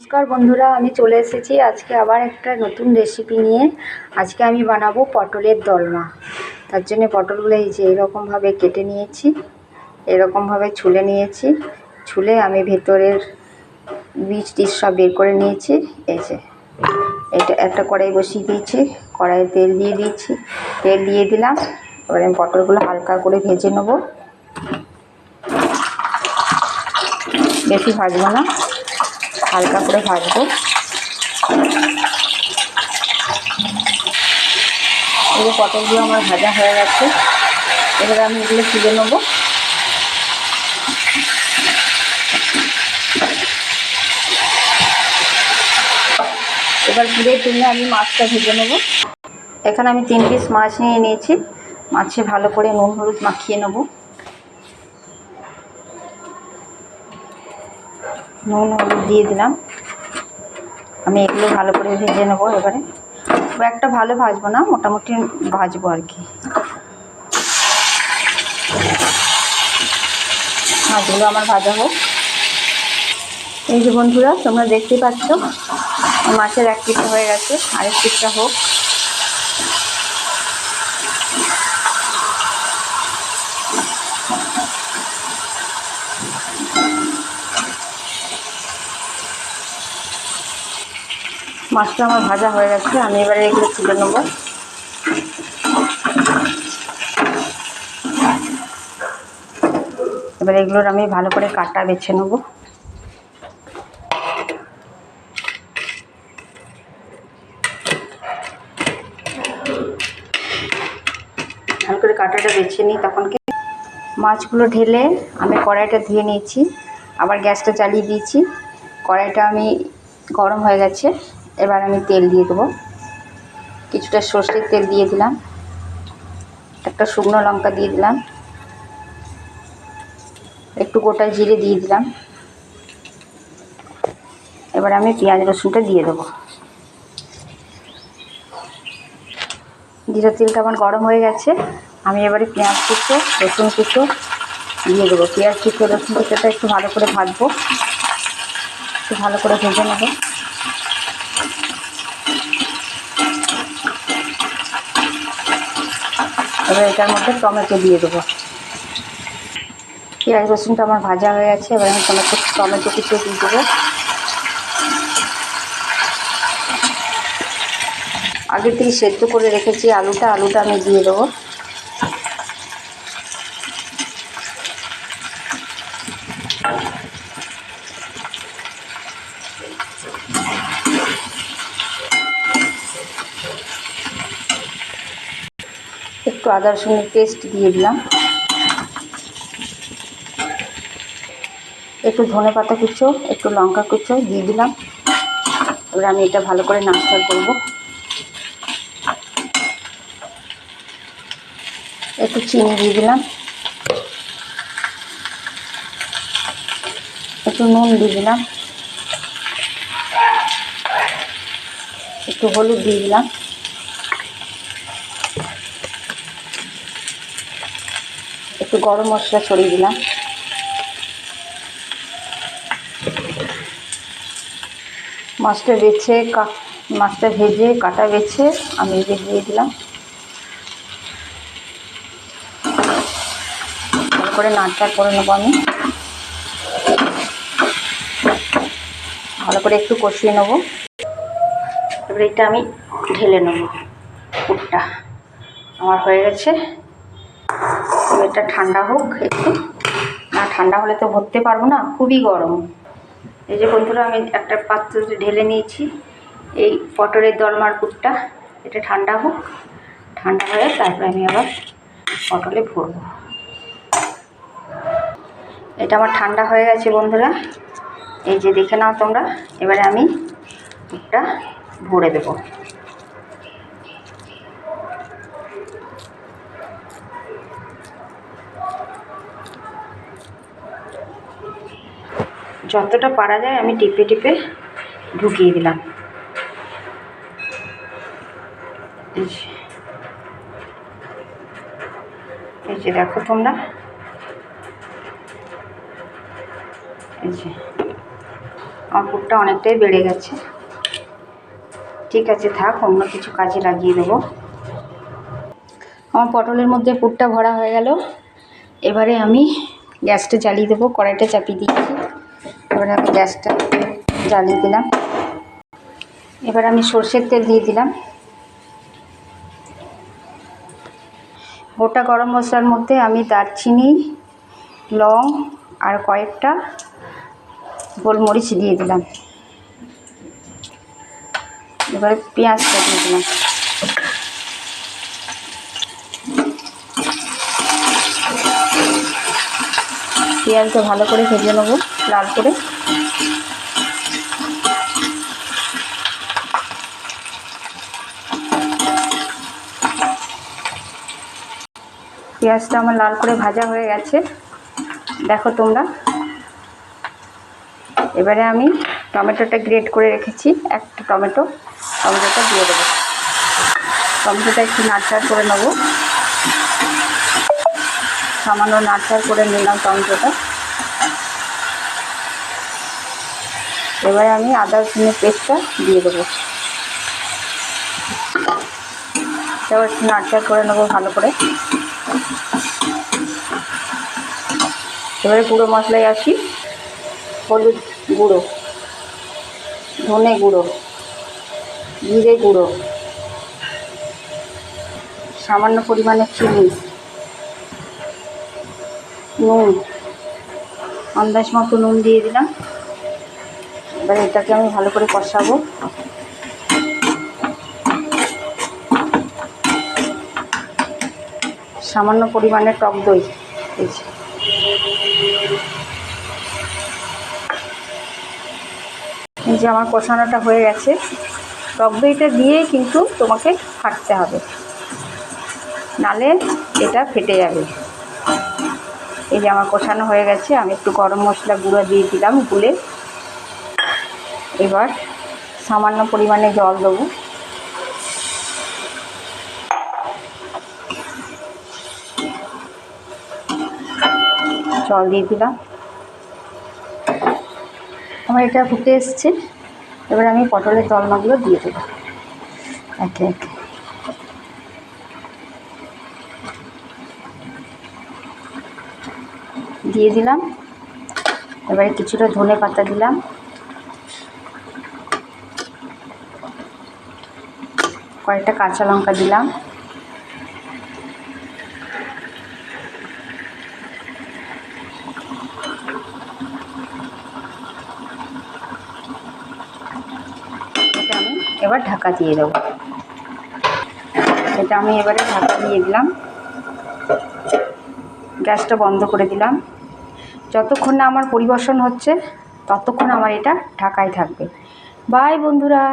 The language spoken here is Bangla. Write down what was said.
নমস্কার বন্ধুরা, আমি চলে এসেছি আজকে আবার একটা নতুন রেসিপি নিয়ে। আজকে আমি বানাবো পটলের দোলমা। তার জন্য পটলগুলো এই যে এরকমভাবে কেটে নিয়েছি, এরকমভাবে ছুলে নিয়েছি। ছুলে আমি ভেতরের বীজ টিজ সব বের করে নিয়েছি। এই যে এটা একটা কড়াই বসিয়ে দিয়েছি, কড়াইয়ে তেল দিয়ে দিয়েছি, তেল দিয়ে দিলাম। এবার আমি পটলগুলো হালকা করে ভেজে নেব, বেশি ভাজবো না, হালকা করে ভাজবো। এই যে পটলগুলো আমার ভাজা হয়ে গেছে, এবারে আমি এগুলো তুলে নেবো। এবার তুলে আমি মাছটা ভেজে নেবো। এখানে আমি 3 পিস মাছ নিয়ে নিয়েছি। মাছে ভালো করে নুন হলুদ মাখিয়ে নেব। নুন হলুদ দিয়ে দিলাম। আমি এগুলো ভালো করে ভেজে নেবো। এবারে খুব একটা ভালো ভাজবো না, মোটামুটি ভাজবো আর কি। মাছগুলো আমার ভাজা হোক। এই যে বন্ধুরা, তোমরা দেখতে পাচ্ছ মাছের এক পিসটা হয়ে গেছে, আরেক পিসটা হোক। মাছটা আমার ভাজা হয়ে গেছে, আমি এবারে এগুলো তুলে নেব। এবার এগুলোর আমি ভালো করে কাটা বেছে নেব। ভালো করে কাটাটা বেছে নিই। তখনকে মাছগুলো ঢেলে আমি কড়াইটা ধুয়ে নিয়েছি, আবার গ্যাসটা চালিয়ে দিয়েছি। কড়াইটা আমি গরম হয়ে গেছে। এবার আমি তেল দিয়ে দেবো। কিছুটা সর্ষের তেল দিয়ে দিলাম, একটা শুকনো লঙ্কা দিয়ে দিলাম, একটু গোটা জিরে দিয়ে দিলাম। এবার আমি পেঁয়াজ রসুনটা দিয়ে দেবো। জিরে তেলটা আমার গরম হয়ে গেছে, আমি এবারে পেঁয়াজ কুচো রসুন কুচো দিয়ে দেবো। পেঁয়াজ কুচো রসুন কুচোটা একটু ভালো করে ভাজবো, একটু ভালো করে ভেজে নেবো। এবার এটার মধ্যে টমেটো দিয়ে দেবো। পেঁয়াজ রসুনটা আমার ভাজা হয়ে গেছে, এবার আমি টমেটো কুচো দিয়ে দেবো। আগে থেকে সেদ্ধ করে রেখেছি আলুটা আমি দিয়ে দেবো। একটু আদা রসুনের পেস্ট দিয়ে দিলাম, একটু ধনে পাতা কুচো, একটু লঙ্কা কুচো দিয়ে দিলাম। এবার আমি এটা ভালো করে নাড়াচাড়া করবো। একটু চিনি দিয়ে দিলাম, একটু নুন দিয়ে দিলাম, একটু হলুদ দিয়ে দিলাম, একটু গরম মশলা ছড়িয়ে দিলাম। মাছটা ভেজে কাটা বেছে আমি দিয়ে দিলাম। ভালো করে নাড়াচাড়া করে নেবো। আমি ভালো করে একটু কষিয়ে নেবো। এবার এটা আমি ঢেলে নেবো। পুরটা আমার হয়ে গেছে। এটা ঠান্ডা হোক একটু, না ঠান্ডা হলে তো ভরতে পারবো না, খুবই গরম। এই যে বন্ধুরা, আমি একটা পাত্রে ঢেলে নিয়েছি এই পটলের দোলমার পুরটা। এটা ঠান্ডা হোক, ঠান্ডা হয়ে তারপরে আমি আবার পটলে ভরবো। এটা আমার ঠান্ডা হয়ে গেছে বন্ধুরা, এই যে দেখে নাও তোমরা। এবারে আমি পুরটা ভরে দেবো। যতটা পারা যায় আমি টিপে টিপে ঢুকিয়ে দিলাম। এই যে দেখো তোমরা, এই যে আমার পুরটা অনেকটাই বেড়ে গেছে। ঠিক আছে, থাক, অন্য কিছু কাজে লাগিয়ে দেবো। আমার পটলের মধ্যে পুরটা ভরা হয়ে গেল। এবারে আমি গ্যাসটা জ্বালিয়ে দেবো। কড়াইটা চাপিয়ে দিচ্ছি। এবারে আমি গ্যাসটা জ্বালিয়ে দিলাম। এবার আমি সর্ষের তেল দিয়ে দিলাম। গোটা গরম মশলার মধ্যে আমি দারচিনি, লং আর কয়েকটা গোলমরিচ দিয়ে দিলাম। এবারে পেঁয়াজটা দিয়ে দিলাম। পেঁয়াজটা ভালো করে ভেজে নেবো লাল করে। পেঁয়াজটা আমার লাল করে ভাজা হয়ে গেছে, দেখো তোমরা। এবারে আমি টমেটোটা গ্রেট করে রেখেছি, একটা টমেটোটা দিয়ে দেবো। টমেটোটা একটু নাড়চাড় করে নেব। সামান্য নাড়চাড় করে নিলাম টমেটোটা। এবারে আমি আদা রসুনের পেস্টটা দিয়ে দেবো। এবার একটু নাড়চাড় করে নেবো ভালো করে। এবারে গুঁড়ো মশলায় আসি। হলুদ গুঁড়ো, ধনে গুঁড়ো, জিরে গুঁড়ো, সামান্য পরিমাণে চিনি, নুন, আন্দাজ মতো নুন দিয়ে দিলাম। এবার এটাকে আমি ভালো করে কষাবো। সামান্য পরিমাণে টক দই দিয়েছি। এই যে আমার কষানোটা হয়ে গেছে। টক দইটা দিয়ে কিন্তু তোমাকে ফাটতে হবে, নালে এটা ফেটে যাবে। এই যে আমার কষানো হয়ে গেছে। আমি একটু গরম মশলা গুঁড়ো দিয়ে দিলাম গুলে। এবার সামান্য পরিমাণে জল দেবো। জল দিয়ে দিলাম। আমার এটা ফুটে এসছে। এবার আমি পটলের দলমাগুলো দিয়ে দেবো একে একে। দিয়ে দিলাম। এবারে কিছুটা ধনে পাতা দিলাম। কয়েকটা কাঁচা লঙ্কা দিলাম। এটা আমি এবার ঢাকা দিয়ে দেবো। এটা আমি এবারে ঢাকা দিয়ে দিলাম। গ্যাসটা বন্ধ করে দিলাম। যতক্ষণ না আমার পরিবেশন হচ্ছে ততক্ষণ আমার এটা ঢাকায় থাকবে। বাই বন্ধুরা।